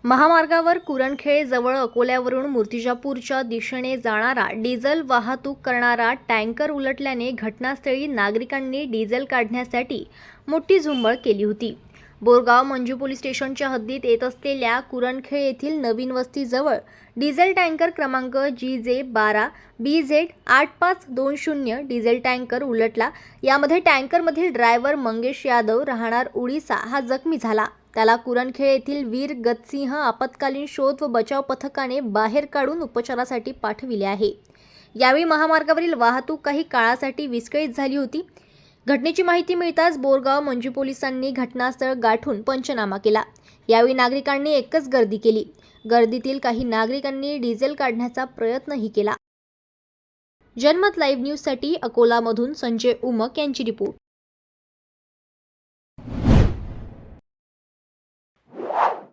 महामार्गावर कुरणखेळ जवळ अकोल्यावरून मूर्तिजापूरच्या दिशेने जाणारा डिझेल वाहतूक करणारा टँकर उलटल्याने घटनास्थळी नागरिकांनी डिझेल काढण्यासाठी मोठी झुंबड केली होती। बोरगाव मंजू पोलीस स्टेशनच्या हद्दीत येत असलेल्या कुरणखेळ येथील नवीन वस्तीजवळ डिझेल टँकर क्रमांक GJ12BZ8520 डिझेल टँकर उलटला। यामध्ये टँकरमधील ड्रायव्हर मंगेश यादव राहणार उडीसा हा जखमी झाला। त्याला कुरणखेळ येथील वीर गतसिंह आपत्कालीन शोध व बचाव पथकाने बाहेर काढून उपचारासाठी पाठविले आहे। यावेळी महामार्गावरील वाहतूक काही काळासाठी विस्कळीत झाली होती। घटनेची माहिती मिळताच बोरगाव मंजू पोलिसांनी घटनास्थळ गाठून पंचनामा केला। यावेळी नागरिकांनी एकच गर्दी केली। गर्दीतील काही नागरिकांनी डिझेल काढण्याचा प्रयत्नही केला। जनमत लाईव्ह न्यूजसाठी अकोलामधून संजय उमक यांची रिपोर्ट।